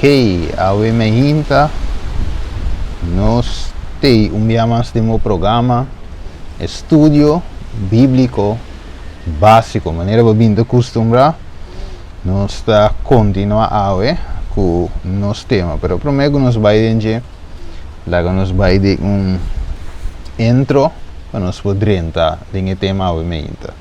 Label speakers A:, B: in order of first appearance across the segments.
A: Awe Mehinta, nós temos um dia mais de meu programa Estudio Bíblico Básico, maneira bem de costumbrar, nós está continuar com nosso tema, pero primeiro nós vai dizer, logo nós vai de intro para nós poder entrar no tema Awe Mehinta.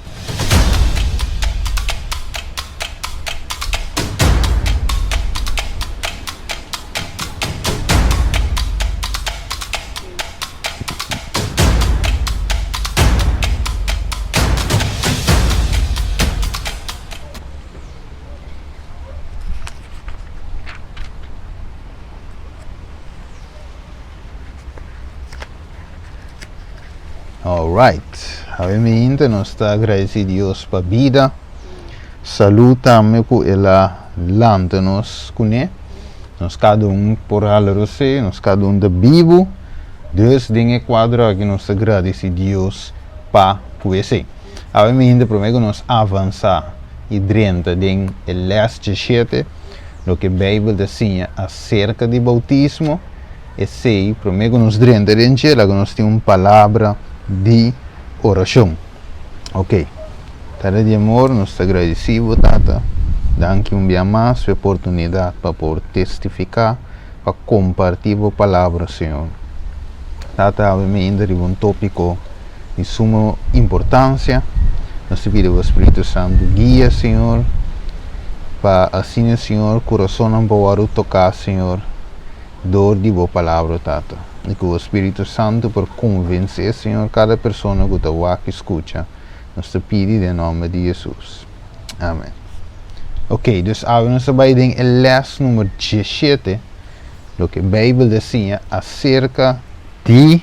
A: Alright, Awe Mehinta nós está agradecido a Deus para a vida, saúde também por ela lanta nós com nós cada por ela você, nós cada da vivo, Deus tem quadro que nós agradecemos a Deus para esse. Awe Mehinta primeiro nós avançar e dentro de leste 7, o que a Bíblia diz acerca de bautismo, e sei, primeiro nós dentro de lá nós temos uma palavra de oração. Ok. Tata de amor, nós agradecemos, Tata. Danke dia mais a oportunidade para poder testificar, para compartilhar a palavra, Senhor. Tata, Awe Mehinta de tópico de suma importância. Nós pedimos ao Espírito Santo guia, Senhor, para assim, Senhor, coração não pode tocar, Senhor, dor de boa palavra, Tata. E que o Espírito Santo por convencer, Senhor, cada pessoa que está aqui escuta, nós te pedimos em nome de Jesus. Amém. Ok, então agora nós vamos em les número 17, o que a Bíblia diz acerca de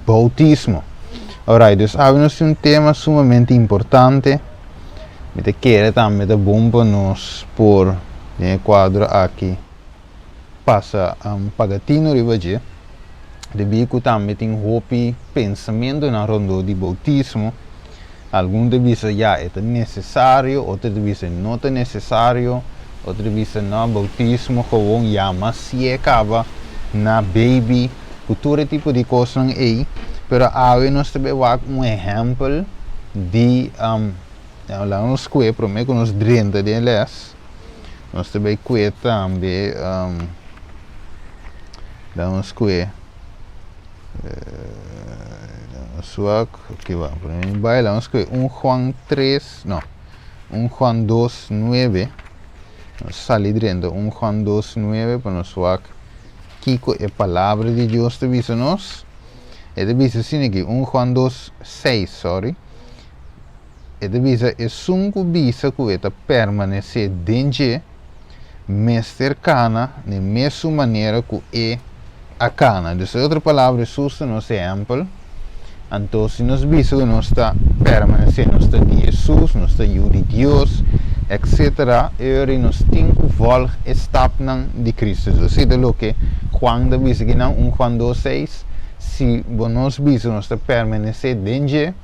A: bautismo. Alright, então agora nós temos um tema sumamente importante, que quero também de bom para nós por o quadro aqui. Passa pagatino ribaje de bico também tem roupa pensamento na ronda de bautismo, algum de visa já é necessário, outro de visa não é necessário, outro de visa não bautismo gewoon já mas se acaba na baby, todo tipo de coisa aí, pero agora nós também vamos exemplo de lá nos que primeiro nós dentro de les, nós também que também damos que aqui vai damos que 1 Juan 2, 9 nós saímos dentro 1 Juan 2, 9 para nós ver que a palavra de Deus te visa nós e te visa assim aqui 1 Juan 2, 6 sorry e te visa é sunco visa que está permanecer dentro mestre cana de mesma maneira que é a cana. Então, outra palavra, Jesus é nosso exemplo. Então, se nós vimos que nós está permanecendo, nós está de Jesus, nós está de Deus, etc. E nós temos que voltar a estar de Cristo. Isso é o que Juan diz aqui, 1 Juan 2,6. Se nós vimos que nós está permanecendo dentro,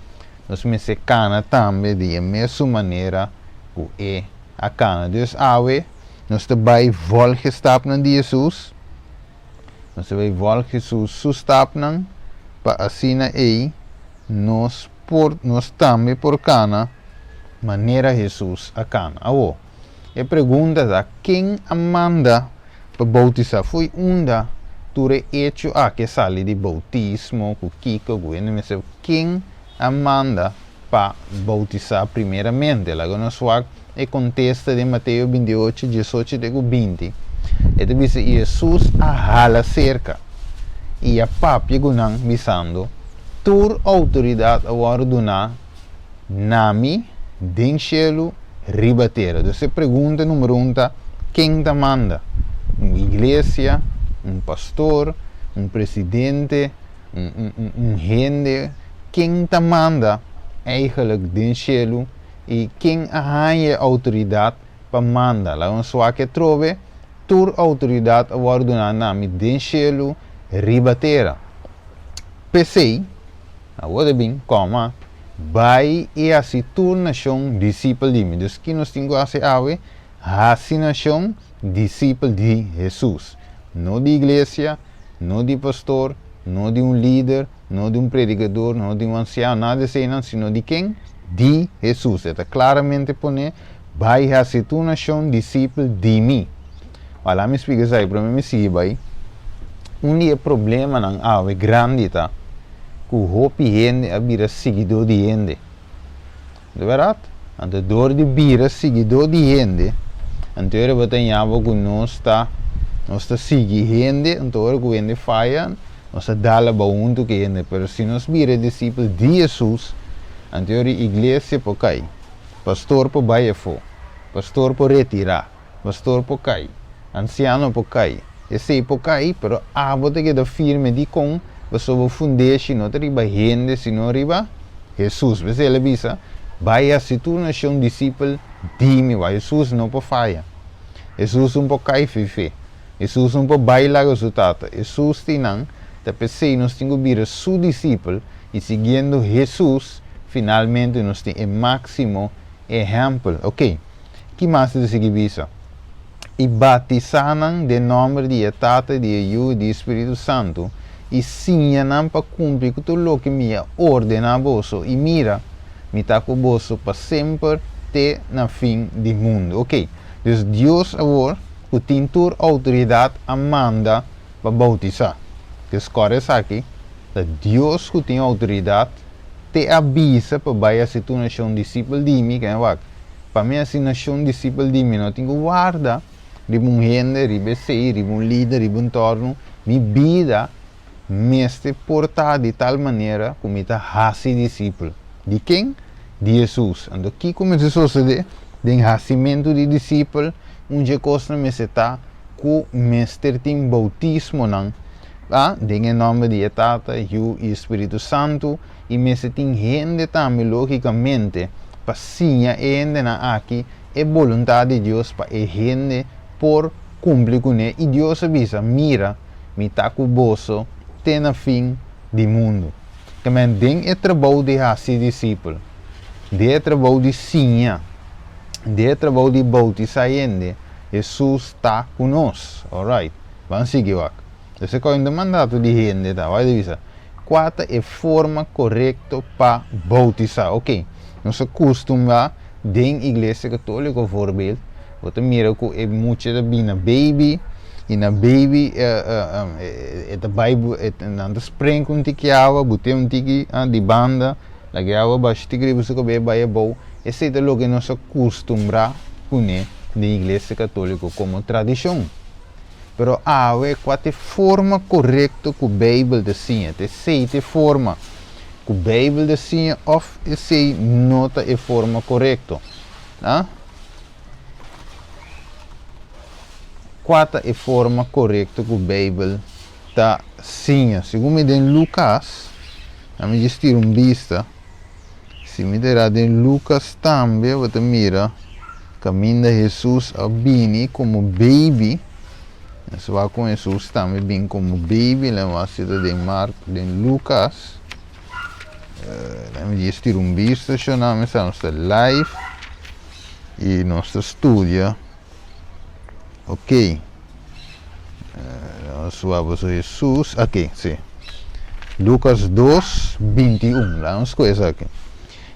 A: nós vamos ser cana também de mesma maneira que é a cana. Então, nós está vai voltar a estar de Jesus. Nós vai voltar Jesus sustapnan para assim aí nós também por cana maneira Jesus a cana. E pergunta da quem manda para bautizar foi ture hecho que sale de bautismo com Kiko quem manda para bautizar primeiramente. Lá nós vamos e contesta de Mateus 28, 18 e 20. Ele diz que Jesus a cerca e a papi gunang bisando tur autoridade a ordenar nami den cielo ribatera. Então se pergunta número 1 quem te manda? Uma igreja, pastor, presidente, gente, quem te manda eigenlijk den cielo e quem a autoridade para mandar. Lá vamos só que trove tur autoridade a ordenar nami den cielo ribatera. Pensei, agora bem, vai e assim tur nação discípulo de mim. Então que nós temos que fazer Nação discípulo de Jesus. Não de igreja, não de pastor, não de líder, não de predicador, não de ancião, nada assim, não, sino de quem? De Jesus. Está claramente pone, vai ser tu nação discípulo de mim. Olha, me explica isso aí, para mim me sigue, vai. Dia problema não é grande, tá? Que o hope gente a vira seguidor de gente. De verdade? Então, dor de vira seguidor de gente. Então, eu vou ter que nós está seguindo gente, então, que gente falha, nós está dando para um que gente. Mas se nós vira discípulo de Jesus, então, a igreja pode cair. Pastor pode baixar fora. Pastor pode retirar. Pastor pode cair. Anciano pode cair. Esse pode cair, mas a bote que da firme de com, sobre o fundamento, não riba gente, sino riba Jesus. Você ele bisa, vai se tu nação discípulo de mim, Jesus não pode falhar. Jesus não pode cair fefe. Jesus não pode bailar o resultado. Jesus tem não, da pessoa nós temos que vir seu discípulo e seguindo Jesus, finalmente nós temos o máximo exemplo. Ok? Que mais de seguir bisa? E batizaram de nome de Tata, de Yu, de Espírito Santo, e sinham para cumprir tudo o que me ordena a vosso, e mira, me está com vosso para sempre, até na fim do mundo. Ok? Então, Deus agora, que tem toda autoridade, manda para bautizar. Então, agora é aqui, Deus que tem autoridade, te avisa para vai se tu nação discípulo de mim, que é o para mim, assim, nação discípulo de mim, não tenho guarda. Riba gente, riba sei, riba líder, riba torno, minha vida me está portada de tal maneira como está assim discípulo. De quem? De Jesus. Então, aqui começa a suceder, de nascimento de discípulo, onde costa me está com o mestre tem bautismo, não? Em nome de Tata, Yu e Espírito Santo, e me tem gente também, logicamente, para sim, ainda na aqui, é vontade de Deus para a gente por cumprir com ele. E Deus avisa, mira, me está com o bolso, tem na fim do mundo. Também tem o trabalho de ser discípulo, de trabalho de sinha, de trabalho de bautizar gente. Jesus está conosco, alright? Vamos seguir aqui. Esse é o mandato de gente, tá? Vai dizer, qual é a forma correta para bautizar? Ok, nós costumamos, em igreja católica, por exemplo, você mira que é muito da bina baby, e na baby é da Bible, na spring com tiki água, bote tiki de banda, la água baixo tiki você que vai bom. Esse é o que nós costumamos com na igreja católica como tradição. Pero qual é a forma correta que a Bíblia desenha? Tem seis formas que a Bíblia desenha, ou se nota a forma correta. Qual é a forma correta que a Bíblia está desenha? Segundo em Lucas, vamos dizer vista. Se me derá em Lucas também, você mira, caminho de Jesus a bini como baby. Isso vai com Jesus também bem como baby, leva a cidade de Marcos, de Lucas. Vamos dizer vista, chamamos a nossa live e nosso estudo. Ok, nós vamos a Jesus, aqui, sim. Lucas 2, 21, lá vamos coisas aqui.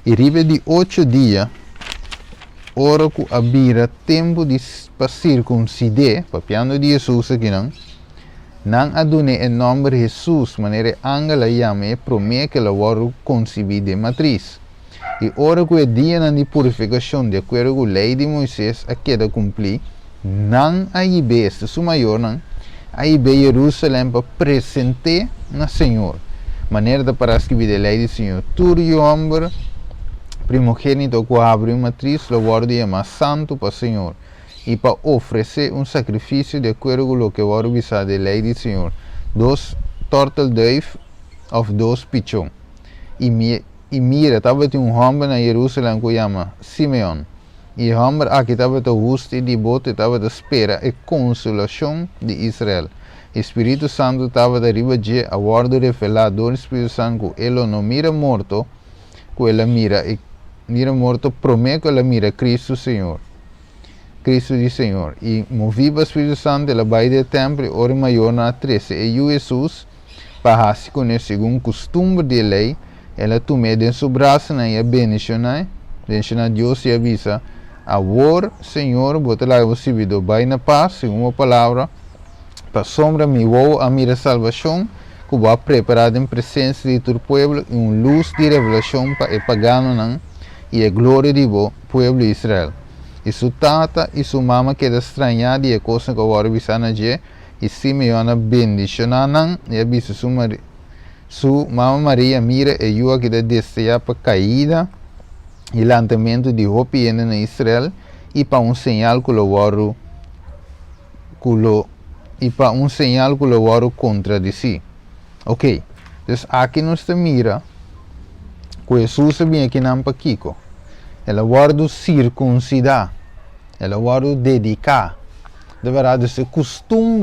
A: E ribe de 8 dias, hora que havia tempo de para circuncidar, para piano de Jesus aqui não adune em nome de Jesus, maneira angela chama promete que ela vai conceber de matriz. E hora que o dia de purificação, de acordo com a lei de Moisés, a queda cumprir, não aí besta, su maior não, aí be Jerusalém para presentar na Senhor. Maneira de para escrever a lei do Senhor, tudo o homem primogênito que abre uma matriz, lo guarda mais santo para o Senhor, e para oferecer sacrifício de acordo com o que vai avisar da lei do Senhor, 2 turtle-dove ou 2 pichón. E mira, estava homem na Jerusalém que chama Simeão. E o homem aqui estava justo e devoto, estava à espera a consolação de Israel. O Espírito Santo estava de arriba de a guarda revelado do Espírito Santo que ele não mira morto, que ele mira morto, promete que ele mira Cristo Senhor. Cristo di Senhor. E movido o Espírito Santo, ela vai do templo, ora maior na 13. E o Jesus, para se conhecer segundo o costume de lei, ela tomou de seu braço e bendicionai. Bendicionai Deus e avisa. Agora, Senhor, bota lá o servido, vai na paz, segundo a palavra, para sombra me vou a minha salvação, que vai preparada em presença de todo o povo, e uma luz de revelação para o pagano e a glória de o povo de Israel. E sua tata e sua mama queda estranhada e a coisa que agora avisar na dia, e Simeona bendicionar e avisa sua mama Maria mira e eu que deseja para caída e lançamento de roupa na Israel e para um sinal que o waro contra de si. Ok, então aqui nós mira que Jesus vem aqui na Kiko. Ela guarda circuncidar, ela guarda dedicar. De verdade, se costume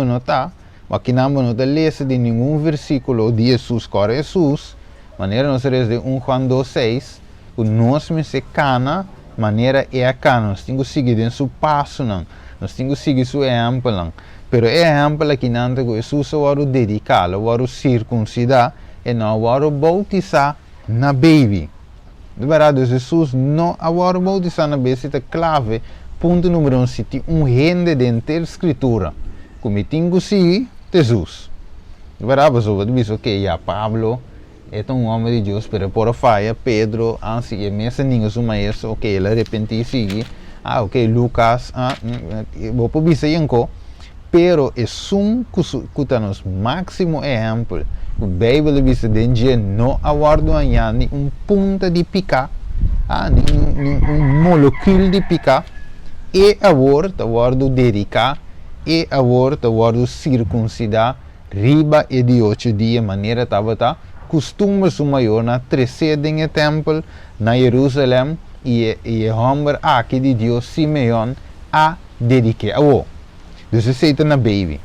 A: não está, mas aqui não está lesa de nenhum versículo de Jesus, corre Jesus, maneira nós de 1 Juan 2:6, que nós me se cana, maneira é a cana, nós temos que seguir em seu passo, nós temos que seguir seu exemplo, pero é exemplo aqui não que Jesus guarda dedicar, guarda circuncidar, e não guarda bautizar na baby. De verdade, Jesus não agora bautizar na baby, é clave. Ponto número 1, se tem rende dentro da escritura, como tem que seguir Jesus. De verdade, pessoal, eu disse, ok, Pablo é homem de Deus, pero por faia, Pedro, assim, e mesmo ninguém é maestro, ok, ele arrepentiu, seguir, ok, Lucas, vou para o yanko, pero é que está nos máximo exemplo. A Bíblia diz que não aguardo nem ponta de picar, nem molécula de picar, e aguardo dedicar, e aguardo circuncidar, riba e de 8 dias, maneira estava costume o maior na 13 em templo, na Jerusalém, e o homem aqui de Deus, Simeão, a dedicar. Dus você está na baby.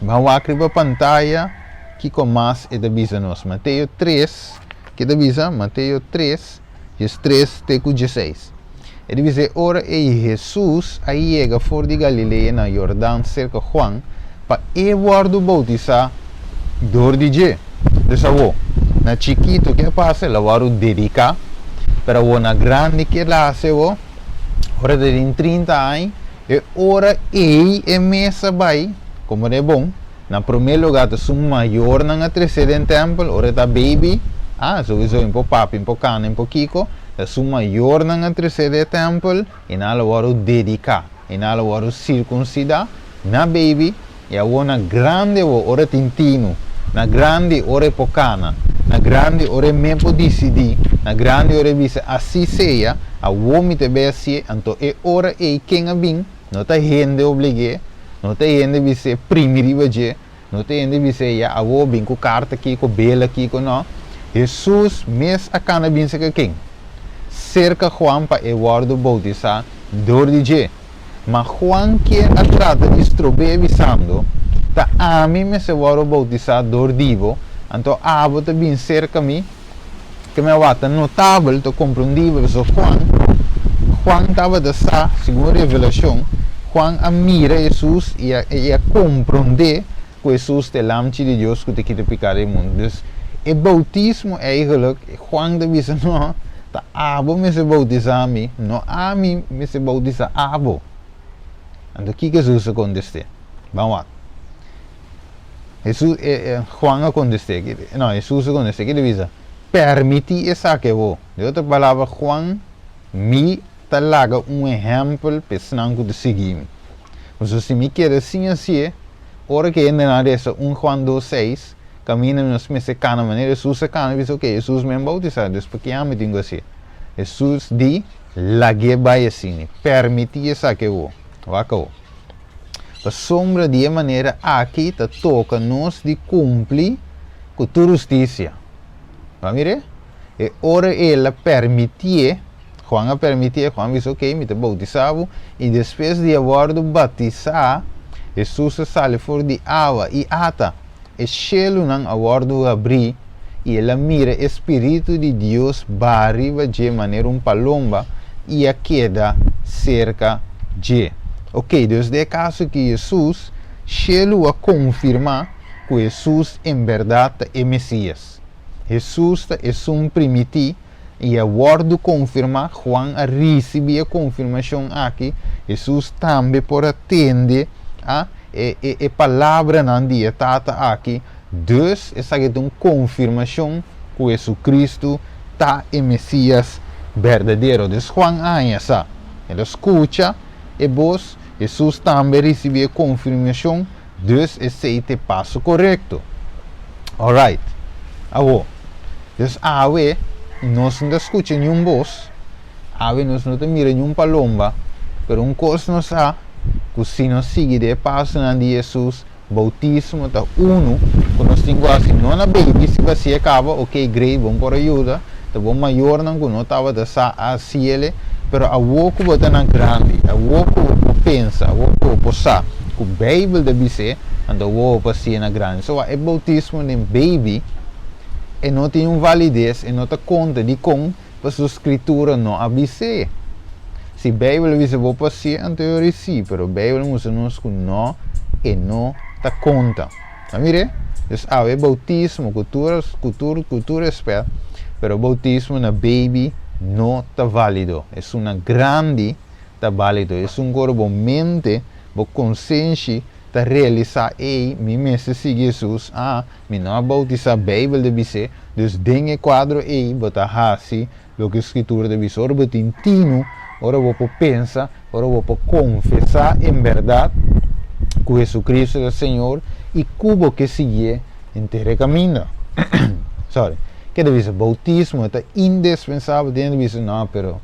A: Vamos aqui para a pantalla que começa e avisa nós. Mateus 3, que avisa, Mateus 3, 3 até 16. Ele diz, ora e Jesus aí chega fora de Galileia, na Jordão, cerca de Juan, para guardo bautizar dor de je. Então, na chiquito que passa, ela vai dedicar, para na grande que ela hace, ora de 30 anos, e ora é mesa vai, como é bom, na primeiro lugar, su maior na terceira templo, ora tá baby, sowieso um pouco papi, um pouco cana, um pouco kiko, su maior na terceira templo, e na hora dedicar, e na hora circuncidar, na baby, e a na grande ora tintino, na grande ora pocana, na grande ora mesmo decidir, na grande ora visa assim seja, a homem também assim, então é ora e quem a bem, não está gente obrigue, não tem gente que se primeiro dia, não tem gente que se a vou bem com carta aqui, com bela aqui, com não. Jesus mesmo a cana bem se quem. Cerca Juan para o guardo bautizar dor de dia. Mas Juan que a trata de estrober avisando, tá a mim me se guardo bautizar dor divo, então a abo tá bem cerca mim, que me vata notável, tô compreendível, so Juan estava de sa, segundo a revelação, Juan a mira Jesus e a compreender que Jesus é o de Deus que te quer picar o mundo. Então, o bautismo eigenlijk, Juan de diz, não, tá abo me se bautizar a mim, não a mim me se bautizar abo. Então, o que Jesus aconteceu? Vamos lá. Juan aconteceu, não, Jesus aconteceu, que ele diz, permitir essa que vou. De outra palavra, Juan me talaga exemplo para de seguir. Mas se me quer assim, ora que ainda na dessa 1 Juan 2:6, caminha nos meses cana maneira, Jesus se cana, diz, ok, Jesus me bautizar, dus porque eu me tenho assim. Jesus diz, lage vai assim, permitir essa que vou. Vacou. A sombra de maneira aqui tá toca nos de cumprir com a justiça. Vamos ver? E ora ela permitir, Juan a permitir, Juan disse, ok, me te bautizava, e depois de haver batizar, Jesus sale fora de água e ata. E cielo não aguardo abrir, e ela mira Espírito de Deus barriba de maneira palomba, ia queda cerca de. Ok, dus de caso que Jesus chegou a confirmar que Jesus em verdade é Messias. Jesus é um primitivo e a word confirma, Juan a receber a confirmação aqui, Jesus também por atender a palavra na dia tata aqui, dus essa é uma confirmação que Jesus Cristo está em Messias verdadeiro. Dus Juan essa, ele escuta e vos, Jesus também recebe a confirmação, dus esse é o passo correto. Alright, agora, dus ave nós não escutamos nenhum voz, ave nós não mira nenhum palomba, pero coisa nós há, que se nós seguir o passo de Jesus, bautismo está uno, que nós temos assim, não na baby, se você acaba, ok, great, vamos por ajuda, tá bom maior não, que não estava a cielo, pero a woco bota na grande, a woco pensa, a woco posa, que o Bíblia deve ser, and a woco passia na grande. So, o bautismo de baby, e não tem validez, e não te conta de como a sua escritura não avisa. Se a Bíblia avisa vou passia, então eu recebi, pero a Bíblia mostra nos que não, e não te conta. Tá mire? Então, o bautismo, cultura espera, pero o bautismo na baby não está válido. É uma grande, está válido. É corpo mente, a consciência, está realizar, me seguir Jesus, me não bautizar a Bíblia deve ser, dus dengue quadro, bota assim, o que a escritura deve ser, ora vou tintino, ora vou pensar, ora vou confessar em verdade, que Jesus Cristo é o Senhor, e cubo que sigue inteiro caminho. Sorry. Que deve ser bautismo, é indispensável, deve ser, não, pero,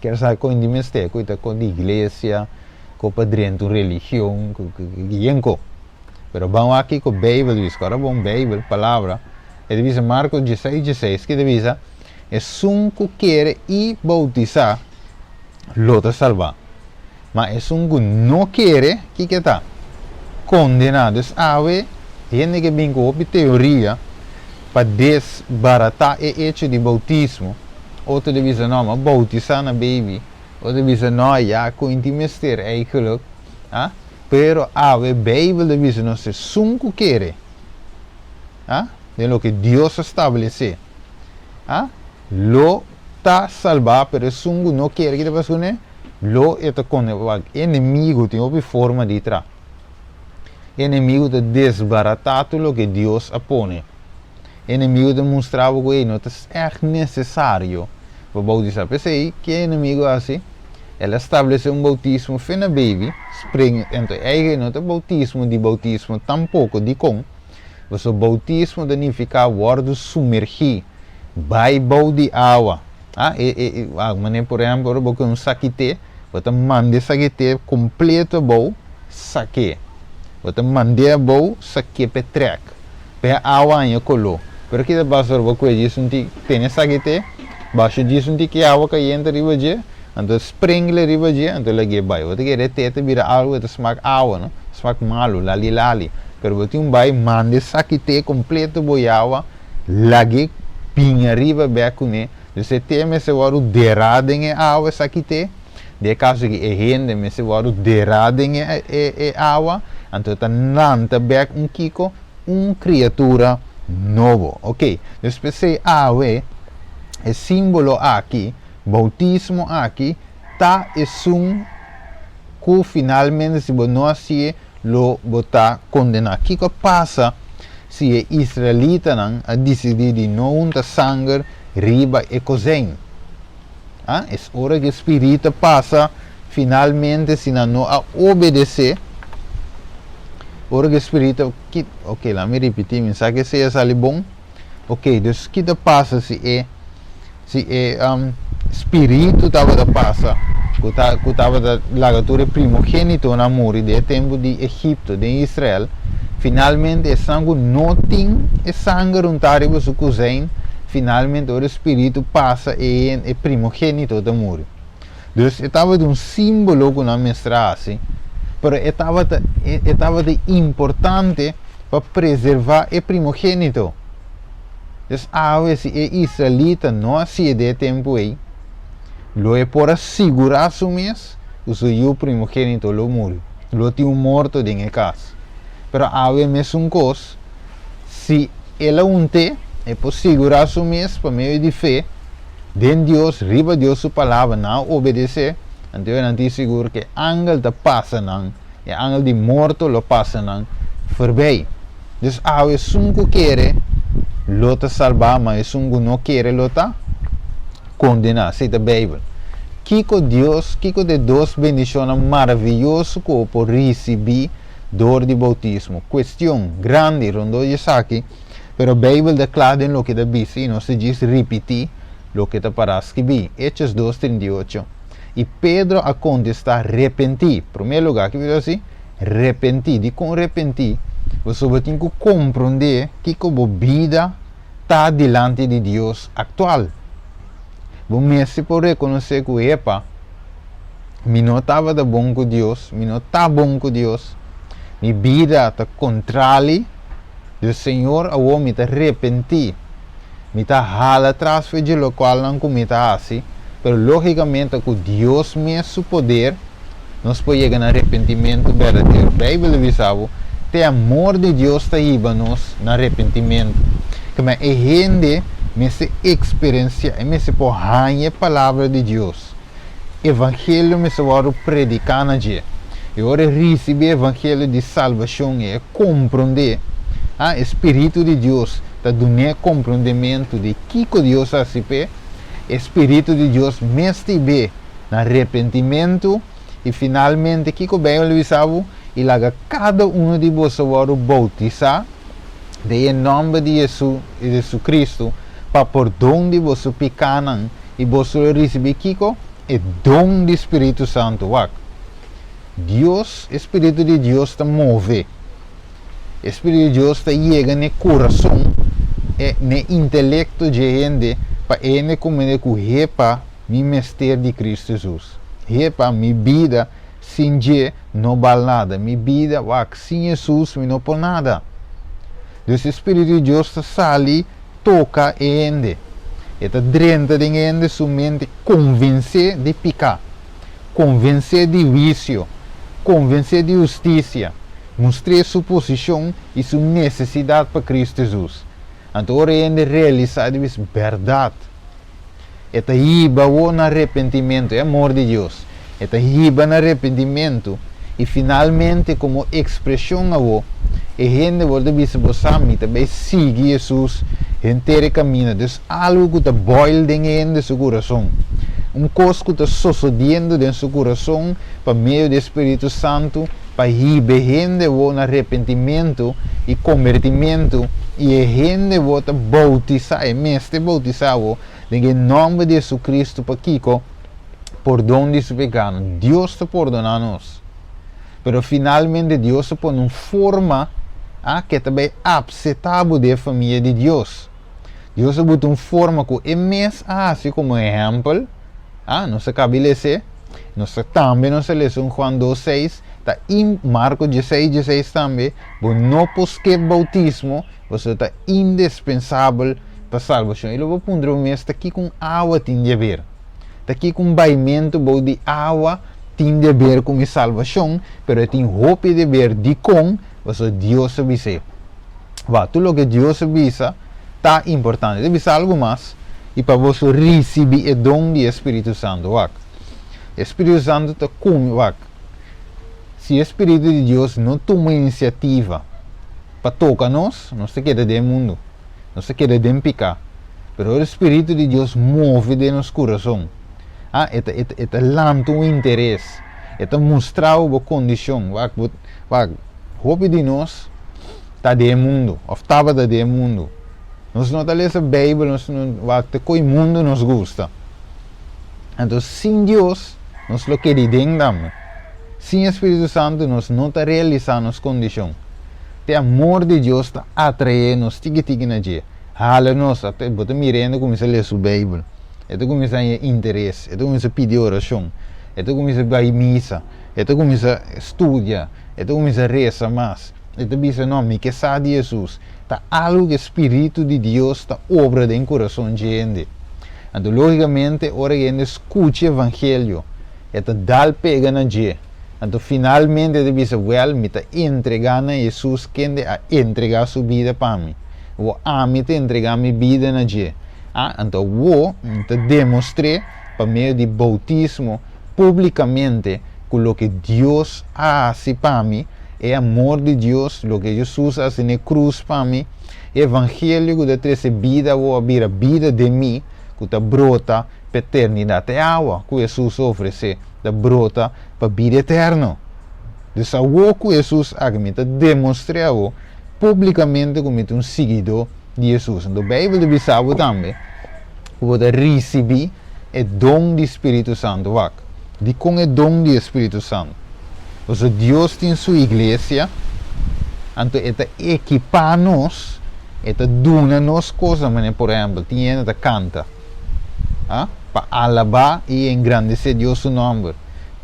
A: quero saber com o ministério, com a igreja, com o padrinho de religião, com pero vamos aqui com a Bíblia, agora vamos Bíblia, palavra, e deve ser Marcos 16, que deve ser, é que quer ir bautizar, lo te salvar. Mas é que não quer, que está? Condenados a ver, gente que vem com a teoria, para desbaratar o hecho de bautismo, outro deve dizer, não, mas bautizar na baby, outro deve dizer, não, já, com intimester eigenlijk, pero a Bíblia deve dizer, não se sunco quer, de lo que Deus estabeleceu, lo está salvar, pero sunco não quer, que te passa, né? Lo é o inimigo, tem uma forma de tra. Inimigo de desbaratar tudo o que Deus apone. Inimigo demonstrava que não é necessário para bautizar. Pensei que o inimigo assim, ele estabeleceu bautismo fim na baby, spring entre eigen não de bautismo tampouco de com. O bautismo significa word submergir, by de água. Mas por exemplo, porque saquete, você manda saquete completo bom, saque. Você manda bom, saque petrec, pe água em color. Pero que passa por coisa disso tem saquete, baixo disso que água que entra riba de, então sprinkle riba de, então lagi vai. Você quer teta vira algo que smack água, não? Smack malo, lali. Pero você vai manda saquete completo boa água, lagi pinha riba becune. Você tem se waru derading água saquete, de caso que gente me se waru derading água, então tá nanta bec kiko, criatura novo, ok? Então, pensei, é símbolo aqui, bautismo aqui, tá é que finalmente se você não assim, lo botar condenar. O que passa se é israelita não a decidir de não untar sangue riba e cozinha? É hora que o Espírito passa, finalmente se não a obedecer. Ora que o Espírito, ok, lá me repetir, me sabe que seja sali bom? Ok, então o que passa se é Espírito estava a passar, que estava da lagatura primogênito na morte de tempo de Egito, de Israel, finalmente o sangue não tem sangue untário para sua cozinha, finalmente o Espírito passa e é primogênito da morte. Então estava de símbolo que não mostrasse, mas estava de importante para preservar o primogênito. Então, a vezes é israelita não assim de tempo aí, Lo é por assegurar su mês, o seu primogênito lo morre. Lo tinha morto em casa. Pero há mesmo coisa, se ela unte, é por segurar su mês, por meio de fé, den Deus, riba Deus sua palavra, não obedecer, então eu não te seguro que angel te passa não, e angel de morto lo passa não, voorbij. Dus há sungo quer, lo te salvar, mas sungo não quer, lo te condenar, sei da Bíblia. Kiko Deus, Kiko de duas bendições maravilhosas que eu por receber dor de bautismo. Questão grande, rondo de aqui, pero a Bíblia declara em lo que da bici, e não se diz repetir lo que te parece que vi. Hechos 2:38. E Pedro a contestar, arrepentir. Em primeiro lugar, que viu assim? Arrepentir. E com arrepentir, você vai ter que compreender que a vida está diante de Deus atual. Você pode reconhecer que epa, me não estava de bom com Deus, me não está bom com Deus, minha vida está contrária do Senhor, a me está arrepentir, me está rala atrás de lo qual não cometa assim, mas logicamente com Deus mesmo poder, nós podemos chegar no arrependimento verdadeiro. A Bíblia diz algo, o amor de Deus está aí para nós no arrependimento, que é gente me se experiencia, me se porranha a palavra de Deus. Evangelho me se vai predicar na dia. Eu recebi o evangelho de salvação e compreender o Espírito de Deus, está dando compreendimento de que Deus a se pé. Espírito de Deus me estiver no arrependimento e finalmente que o Bíblia diz e laga cada um de vocês vai bautizar em nome de Jesus e de Jesus Cristo. Para por donde você pecaram e você receber Kiko é dom do Espírito Santo. Deus, Espírito de Deus está move. Espírito de Deus está chega no coração e no intelecto de gente para ele comer com repa mi mistério de Cristo Jesus. Repa mi vida sem je não vale nada. Mi vida sem Jesus mi não por nada. Então o Espírito de Deus está sali toca ele. Está dentro de ele sua mente convencer de pecar, convencer de vício, convencer de justiça, mostrar sua posição e sua necessidade para Cristo Jesus. Então ele realizar a verdade. Está riba no arrependimento, é amor de Deus. Está riba no arrependimento e finalmente como expressão a gente volta a ver você também sigue Jesus inteiro caminho. Então algo que está boil dentro de seu coração, coisa que está sucedendo dentro de seu coração por meio do Espírito Santo para riba gente no arrependimento e convertimento e a gente volta a bautizar, e mestre bautizado em nome de Jesus Cristo para Kiko por donde se pecado. Deus está perdonando nós. Pero finalmente Deus se põe uma forma que também é aceitável da família de Deus. Deus se põe uma forma que é mesmo assim como exemplo. Não se cabe ler. Nós também não se lê Juan 2:6. Está em Marcos 16:16 também. Mas não porque bautismo você está indispensável para a salvação. E eu vou pôr o mesmo aqui com água tem de ver. Está aqui com baimento de água tem de ver com a salvação, pero tem roupa de ver de com você Deus avisa. Tudo o que Deus avisa está importante. Deve ser algo mais e para você receber o dom do Espírito Santo. O Espírito Santo está com se o Espírito de Deus não toma iniciativa para tocar nós se queda do mundo, não se queda de pecar. Pero o Espírito de Deus move de nosso coração. Eta lança o interesse, eta mostrar a condição, roupa de nós está do mundo, ou estava do mundo. Nós não lemos a Bíblia, nós não o mundo nos gosta. Então, sem Deus, nós lo queremos. Sem o Espírito Santo, nós não está realizando as condições. O amor de Deus está atraindo nos tique na dia. Nós até bota mirando começa a ler a Bíblia. Então começa a interesse, então começa a pedir oração, então começa a ir à missa, então começa a estudar, então começa a rezar mais. Então diz, não, me que sabe Jesus. Está algo que o Espírito de Deus está obra dentro do coração de gente. Então, logicamente, ora a gente escuta o evangelho. Eta dal pega na je. Então, finalmente, ele diz, well, me está entregando a Jesus, que a entregar sua vida para mim. Vou a mim te entregar minha vida na je. Então, vou te demonstrar, por meio de bautismo, publicamente, que o que Deus faz para mim, é amor de Deus, o que Jesus faz na cruz para mim, evangelho que traz vida, vou abrir a vida de mim, que brota para a eternidade. É água que Jesus oferece, que brota para a vida eterna. Então, o que Jesus agmenta demonstrar publicamente como um seguidor de Jesus. Então, a Bíblia diz também que você receber o dom do Espírito Santo. De com o dom do Espírito Santo. Então, Deus tem sua igreja, então ele equipa-nos, ele dona-nos coisas, por exemplo, ele canta, para alabar e engrandecer Deus seu nome.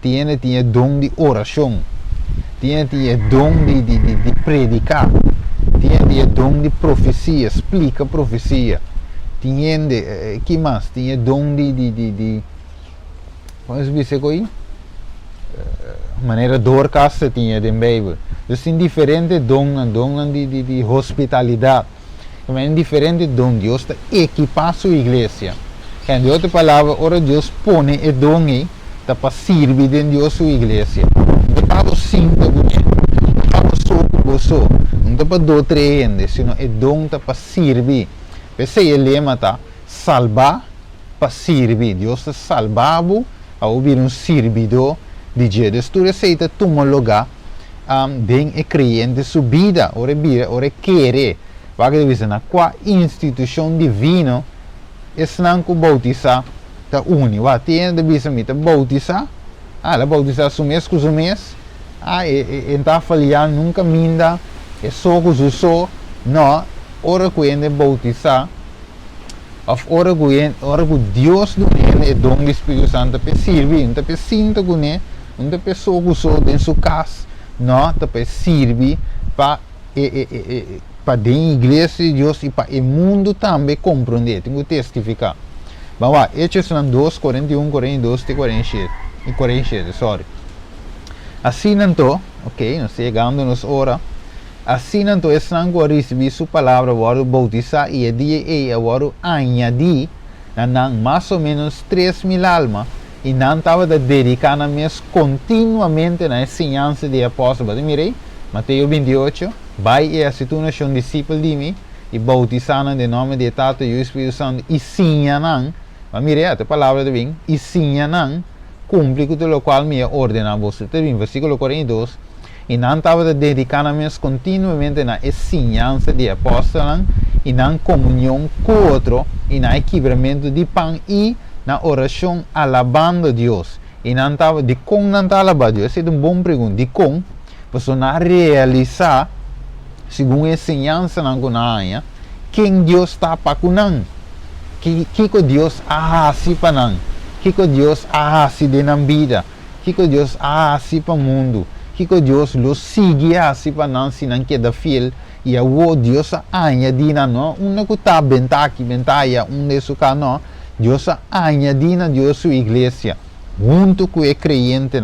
A: Tinha dom de oração, tinha dom de predicar, tinha dom de profecia, explica profecia, tinha, que mais? Tinha dom de como se diz aí? Maneira Dorcas tinha de Bíblia. Então, tem diferentes dons de hospitalidade. Também diferentes dons. Deus está equipando sua igreja. Em outra palavra, ora Deus põe o dom aí para servir dentro de sua igreja. Não é para cinco, não é para só, não é para dois, três, sino o dom para servir. Esse é o lema, tá? Salvar para servir. Deus está salvado a ouvir um servidor de Jesus. Tu receita tomar lugar den e crente sua vida, ora querer, vai dizer na qual instituição divina estão com bautizar da uni, vai ter de dizer me bautizar, la bautizar su mês com su mês, então falhar nunca minda, é só com su só, não, ora que ele bautizar, ora que Deus do é dom do Espírito Santo para servir, não para sinta com ele, não para só com só dentro sua casa, não, para servir para para a igreja de Deus e para o mundo também compreender, tenho que testificar. Vamos lá, Hechos 2, 41, 42 e 47, sorry. Assim então, ok, nós chegando nos hora. Assim então, estão a receber sua palavra, vão bautizar e a dia vão añadir, mais ou menos 3.000 almas, e não estava dedicando mesmo continuamente na ensinança de apóstolos. Mirei, Mateus 28, vai e se tornar um discípulo de mim, e bautizando em nome de Tato e o Espírito Santo, e ensinando, mirei a palavra de bem, e ensinando, cumpre com o qual me ordena a você. Versículo 42, e não estava dedicando mesmo continuamente na ensinança de apóstolos, e na comunhão com o outro, e na quebramento de pão, e na oração alabando a Deus. E não estava de como não estava alabando Deus. Essa é uma boa pergunta. De como você não realizar, segundo a ensinança na Gunaya, quem Deus está para cunan, que Deus faz para nós, que Deus faz de na vida, que Deus faz para o mundo, que Deus lo sigue para nós, se não queda fiel, e a Deus añadir na nós, uma que está bentaki, bentaia, desse cano, Deus añadir na Deus sua igreja, junto com o crente,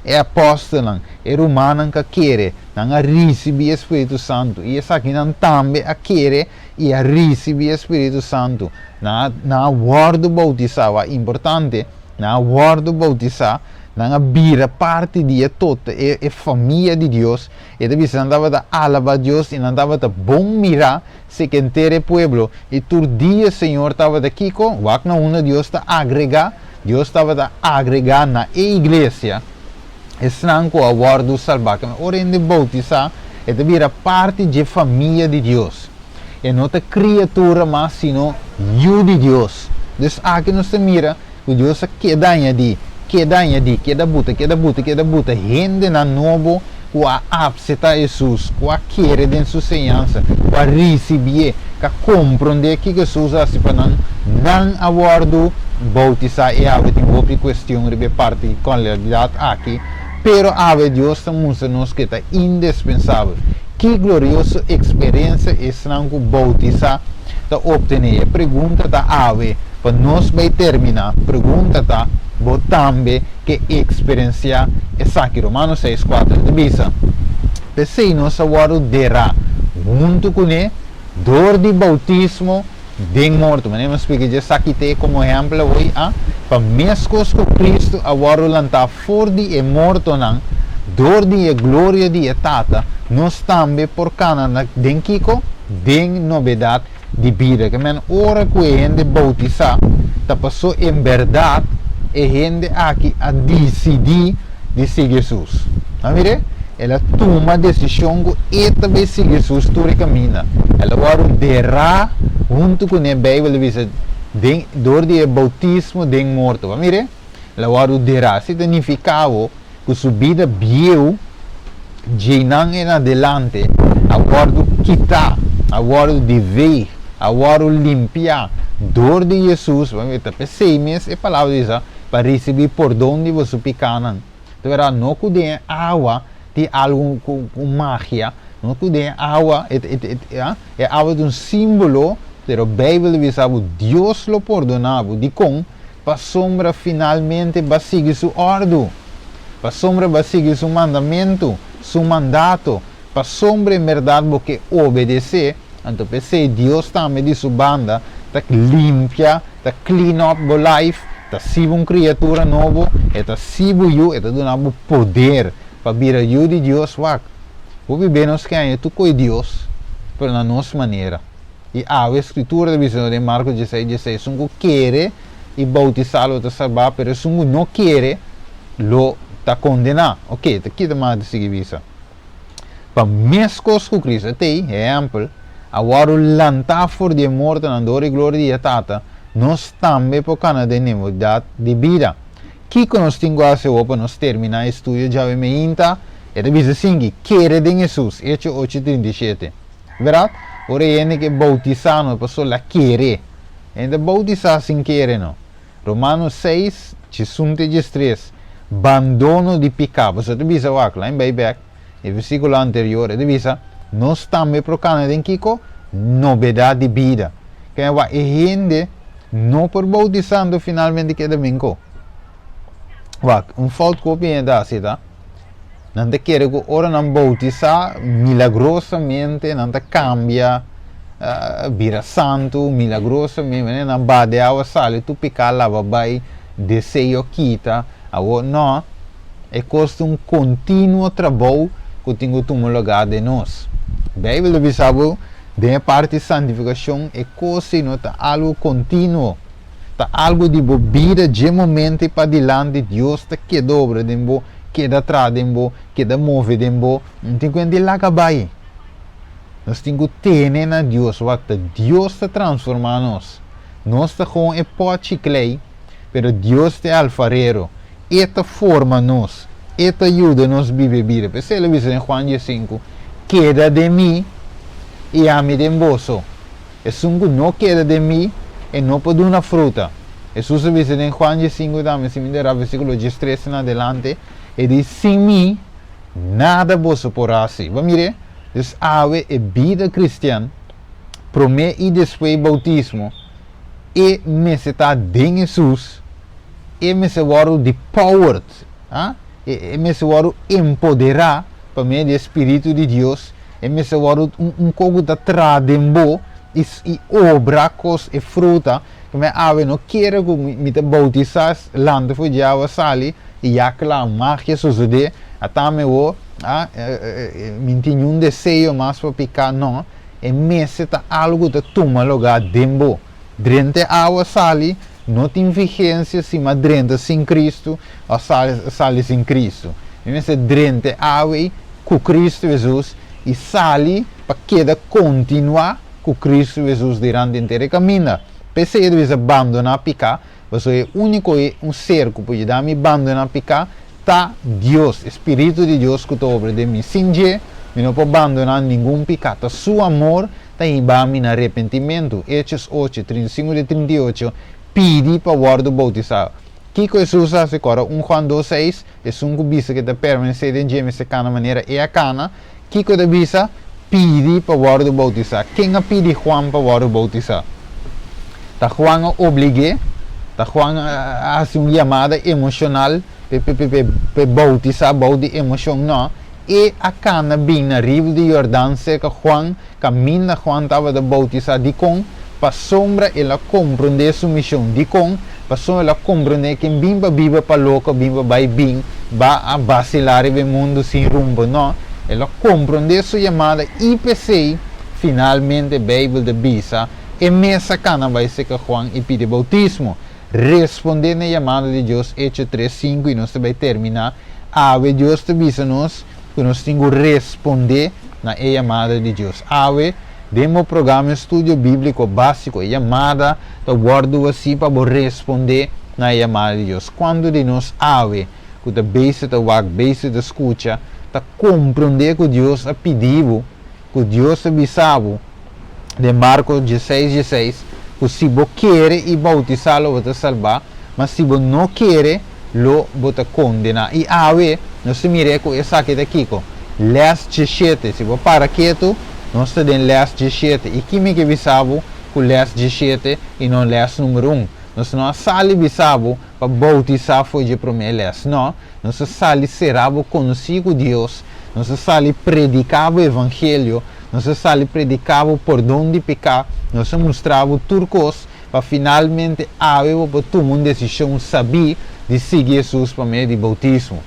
A: é apóstolo, é romano que quer, não receber o Espírito Santo, e essa aqui não também quer e receber o Espírito Santo, na guarda bautizar, é importante, na guarda bautizar, na vira parte de toda a família de Deus, e deve ser andava a alabar Deus e andava a bom mirar se que inteiro povo, e todo dia Senhor estava aqui com, o na Deus está agregar, Deus estava a agregar na igreja, estão com a guarda salvar, ora em bautizar, e deve virar parte da família de Deus, e não é criatura, mas sino eu de Deus. Então aqui nós mira, o Deus queda añadir, queda buta, gente na novo, que a aceitar Jesus, que a querer dentro sua ensinança, que a receber, que a compreender que Jesus faz para nós, não aguardo bautizar e haver uma questão de particularidade aqui, pero haver Deus nos que está indispensável. Que gloriosa experiência estão com bautizar, está obter. A pergunta está haver, para nós vai terminar, pergunta tá, vou também que experienciar essa aqui, Romanos 6:4, de bisa. Pensei nós agora derá, junto com ele, dor de bautismo, de morto. Mas eu explico que essa aqui tem como exemplo hoje, para mescos com Cristo, agora lançar fora de morto, não, dor de glória de etata, nós também por cana den kiko, den novidade de vida. Que men ora que a gente bautizar, tá passou em verdade, a gente aqui a decidir de seguir Jesus. Amire? Ela toma a decisão que esta vai seguir Jesus todo o caminho. Ela agora derá junto com a Bíblia, diz, dor de bautismo de morto. Amire? Ela agora derá significava que sua vida viu de não em adelante, agora quitar, agora de ver, agora limpar dor de Jesus. Vamos ver, 6 meses a palavra diz, para receber perdão de você pecados. Então, era não que tem água de algo com magia, não que tem água, é água de símbolo, pero a Bíblia diz que Deus lo perdonava, de com, para sombra finalmente vai seguir sua ordem. Para sombra vai seguir seu mandamento, seu mandato. Para sombra, em verdade, porque obedecer. Então, pensei, Deus também de sua banda, está limpia, está clean up o life, está sido uma criatura nova, está sido eu, está dando poder para vir a eu de Deus. Vou viver nos que é tu com Deus, mas na nossa maneira. E a escritura da visão de Marcos 16:16, se não quer e bautizá-lo para salvar, mas se não quer, lo está condenado. Ok, está aqui mais de seguir isso. Para mescos com Cristo, tem exemplo, agora o lantar fora de morte na dor e glória de etata, nós também por causa de novidade de vida. Que nós temos a ser para nós terminar o estudo já me inta, é de dizer assim, querer de Jesus, Hechos 8:37. Verdade? Ora é que bautizar não é para só la querer. Ainda bautizar sem querer não. Romanos 6:3. Abandono de pecado. Você devia lá em Bayback, no versículo anterior, devia nós também procuramos em Kiko novidade de vida. Que é a gente não por bautizando finalmente que é domingo. Falta copia da cita. Não te quer que ora não bautizar milagrosamente, não te cambia, vira santo milagrosamente, não bade a sale, tu picar lava vai, desejo quita. Não, é custa um contínuo trabalho que tem que tomar lugar de nós. Bem, ele diz de parte de santificação é coisa não está algo contínuo, está algo de vida de momento para diante. Deus está que dobra de bo, que da atrás de bo, que da move de bo, não tem que lá acabar. Nós temos que ter na Deus, Deus está transformando nós. Nós está com é pote clay, mas Deus é alfarero. Esta forma nós, esta ajuda nos viver vida. Porque ele diz em Juan 5, queda de mim e a mim de emboso. Se não queda de mim, e não pode dar uma fruta. Jesus diz em Juan 5, também se me derá versículo 13 em adelante, e diz, sem mim, nada você porá assim. Vamos ver? Então, a vida cristã, promete e depois bautismo, e me está de Jesus, e me se varo de power, e me se varo empoderar para mim do Espírito de Deus, e me se varo pouco da tradembo e obra cos e fruta que me ave não quero que me te bautizar lando foi já a sali e já que lá magia sucede até me o me tinha desejo mais para picar não e me se tá algo de toma lugar dembo drente a sali não tem vigência se mas drente sem Cristo ou sali sem Cristo e me se drente ave com Cristo Jesus e sali para que continuar com Cristo Jesus durante o inteiro caminho. Pese a eles abandonar picar, você é o único ser que pode dar me abandonar picar, tá Deus, Espírito de Deus que está sobre de mim. Sem je, eu não posso abandonar nenhum pecado. Tá seu amor está em mim no arrependimento. Hechos 8, 35 e 38, pedi para o bautizado. Que Jesus hace agora? 1 Juan 2:6, é um cubista que está permanecendo em gêmeos de cada maneira e a cana. Que coisa bisa? Pedi para o bautizar. Quem a pedi Juan para o bautizar? tá Juan obrigue, tá Juan a hacer uma chamada emocional para bautizar de emoção não. E a cana bem na riba de Jordão, cerca Juan, caminha Juan estava de bautizar de com, para sombra ela compreender sua missão de com, para sombra ela compreender que bimba biba para louco, bimba vai bem, vai a vacilar o mundo sem rumo, não. Ela compreender sua chamada IPC, finalmente a Bíblia de Bisa, e mesa cana vai ser que Juan e pede bautismo. Responder na chamada de Deus, Hechos 3:5, e nós vai terminar. Ave Deus te visa-nos, que nós temos que responder na chamada de Deus. Ave, demo programa estudo bíblico básico, chamada, te guardo assim para responder na chamada de Deus. Quando de nós ave, que te beise te wak, beise te escuta, te compreender que Deus a pedido, que Deus avisava, de Marcos 16:16, que se você quer e bautizá-lo, você salvar, mas se você não quer, lo bota condena. E ave, nós mire com essa aqui daqui, les 17, se você para quieto, nós temos les 17, e que me que bisavo com les 17 e não les número 1. Nós não sali bisavo para bautizar foi de primeiro les, não. Nós sali seravo conhecido Deus, nós sali predicava o evangelho, nós sali predicava por onde pecar, nós mostrava turcos para finalmente haver para todo mundo decisão saber de seguir Jesus para meio de bautismo.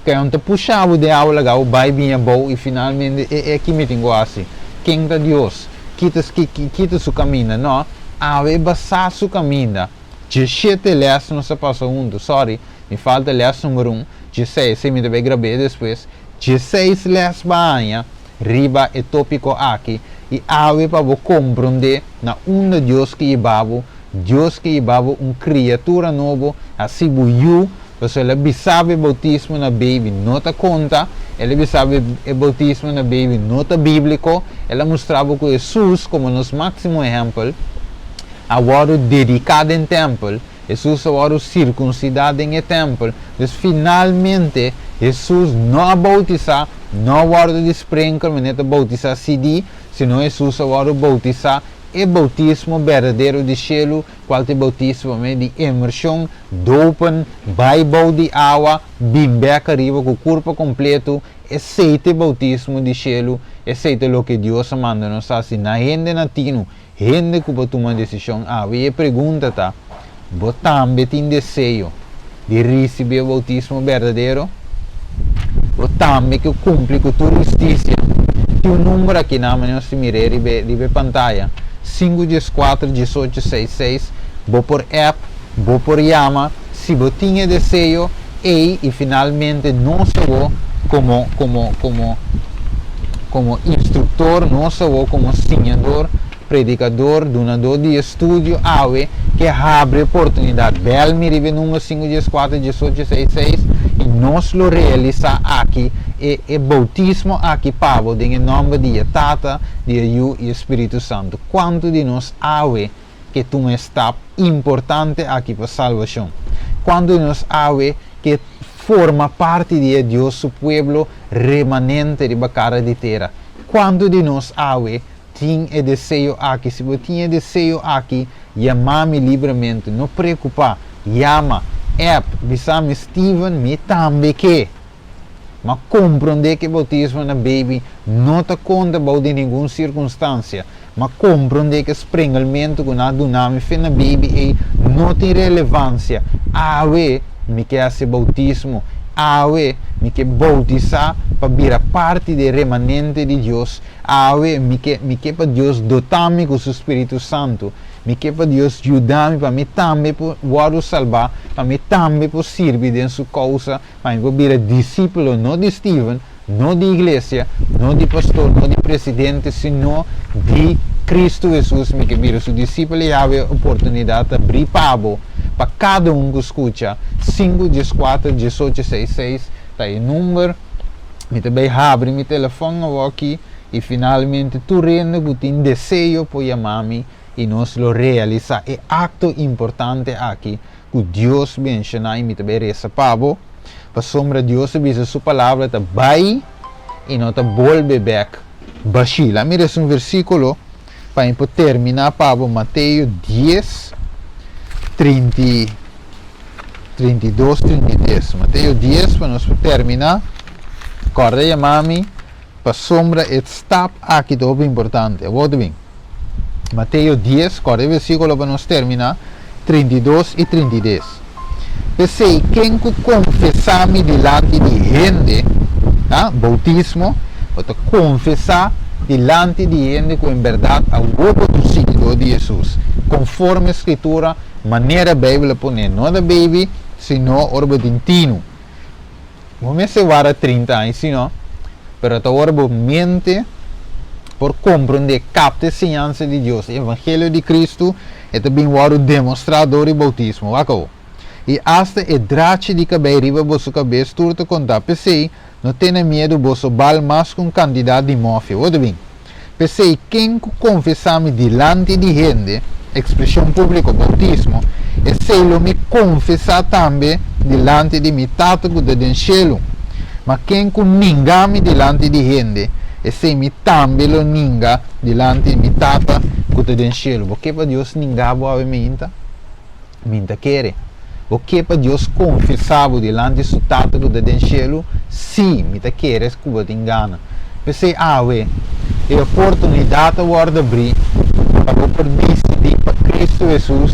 A: Que onde puxava de aula, vai bem bom e finalmente é que me tenho assim. Quem é Deus? Quita seu caminho, não? Haver basar seu caminho. 17 les não se passa junto, sorry, me falta les número 1, 16, se me deve gravar depois. 16 les banha, riba é tópico aqui, e haver para você compreender na de Deus que ibavo, Deus que ibavo criatura nova, assim você você ele sabe o bautismo na baby, não te conta, ele sabe o bautismo na baby, não é bíblico, ele mostrava que Jesus, como nosso máximo exemplo, agora dedicado em templo, Jesus agora circuncidado em templo, então finalmente Jesus não bautizar, não guarda de sprinkle, mas não bautizar CD, senão Jesus agora bautizar é bautismo verdadeiro de cielo, qual é bautismo de imersão, dopen, Bible de água, bimbeca arriba com o corpo completo, esse bautismo de cielo, esse é o que Deus manda nos assim, na gente natino, gente que vai tomar decisão, e pergunta tá, você também tem desejo de receber o bautismo verdadeiro? Você também que cumpre com a tua justiça? Tem um número aqui na manhã se mirar de pantalla, 514-1866, vou por app, vou por chama, se você tinha desejo, e finalmente não só como instrutor, não só como ensinador, predicador, donador de estudo, que abre oportunidade. Belmi ribe número 514-1866 e nós lo realiza aqui, e bautismo aqui, Pablo, em nome de Tata, de Eu e Espírito Santo. Quanto de nós que tu me está importante aqui para salvação. Quanto de nós que forma parte de Deus, su pueblo remanente de cara de terra. Quanto de nós tem desejo aqui, se você tinha desejo aqui, chama-me livremente, não preocupa, chama, bisame Steven, me também que, mas compreender que bautismo na baby não te conta de nenhuma circunstância, mas compreender que springamento que na dunami fe na baby não tem relevância, me quer esse bautismo, me quer bautizar para virar parte do remanente de Deus, me quer para Deus dotar-me com o Espírito Santo, me quer para Deus ajudar-me para me também poder salvar, para me também poder servir em sua causa, para me virar discípulo não de Steven, não de igreja, não de pastor, não de presidente, sino de Cristo Jesus, me quer virar seu discípulo e have a oportunidade de abrir pabo para cada que escuta. 514-1866 está aí o número, me também abre meu telefone aqui e finalmente tu rende que tem desejo por chamar-me e nós lo realiza. É acto importante aqui que Deus menciona e me também reza pabo para sombra Deus visa sua palavra te vai e não te volve back bashila. Mira, é um versículo para terminar para Mateus 10, 32, 33. Mateus 10, para nós terminar. Corda e mami, para sombra e stop aqui todo importante. Volta bem. Mateus 10, corda versículo para nós terminar, 32 e 33. Pensei, quem confessar-me delante de gente, bautismo, vou confessar delante de gente com verdade a outro seguidor de Jesus, conforme a escritura, maneira a Bíblia põe, não da baby, senão orba dintino. Vamos se vara 30 anos, senão, pero a orba mente por compreender, capta a ensinança de Deus, o Evangelho de Cristo, é também o demonstrador de bautismo, acabou. E hasta o drache de cabelo riba vossa cabeça, turta contar, pensei, não tenha medo, vosso bal mais com candidato de mofia, ouve bem. Pensei, quem confessar-me delante de gente, expressão pública, bautismo, e se ele me confessar também delante de mi tata que está no cielo. Mas quem ninga-me delante de gente, e se mi também lo ninga delante de mi tata que está no cielo. Porque para Deus ninga boa minta? Minta quer. Porque para Deus confessava delante de seu tata que está no cielo? Sim, minta quer, é que você engana. Pensei, é oportunidade de abrir para poder decidir para Cristo Jesus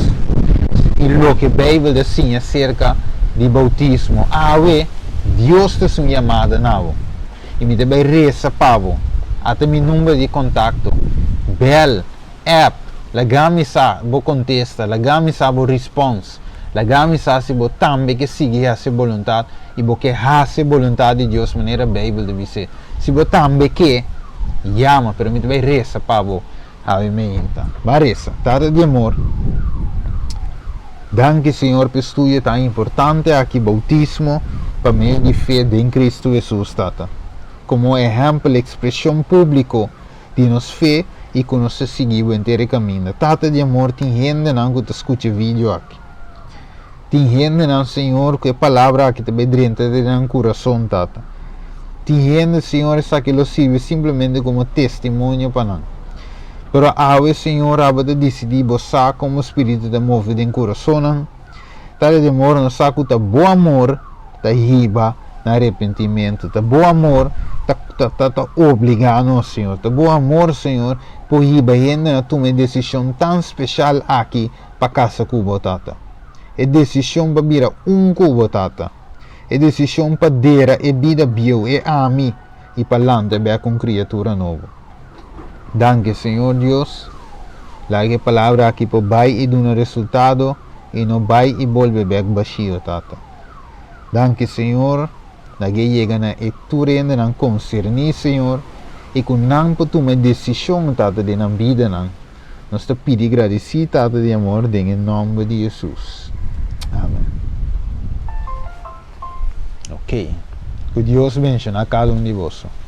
A: e o que a Bíblia diz acerca de bautismo. Deus te sua chamada não. E me deve reza para até meu número de contato. Bell, app, lagamisa bo contesta, lagamisa bo response, lagamisa se bo também que siga essa vontade e bo que hace vontade de Deus maneira a Bíblia deve ser. Se bo também que llama, pero me deve reza para avimenta. Vai reza, tarde de amor. Danke Senhor por estudo tão importante aqui bautismo para meio de fé em Cristo Jesus, tata. Como exemplo, expressão pública de nossa fé e que nós seguimos inteiro caminho. Tata de amor, tem gente não que escuta vídeo aqui. Tem gente não, Senhor, que a palavra aqui te bedrenta de no coração, tata. Tem gente, Senhor, que lo sirve simplesmente como testemunho para nós. Pero ave, Senhor, abada decidir boçar como o Espírito te move em coração. Tal de amor, nós saco ta bom amor, ta riba, na arrependimento, ta bom amor, ta obrigado, Senhor. Ta bom amor, Senhor, por riba ainda na tua decisão tão especial aqui para casa cubo, tata. É decisão para virar cubo, tata. É decisão para dera e vida bio e ami e para lante bem com criatura nova. Danke, Senhor Deus. Lagi palavra aqui para vai e dar resultado e não vai e volve back vazio, tata. Danke, Senhor. Lagi chega na eturenda não concernir, Senhor, e com não para tomar decisão, tata, de na vida não. Nós te pedimos agradecido, tata, de amor, em nome de Jesus. Amém. Ok. Que Deus bendiga a cada um de vocês.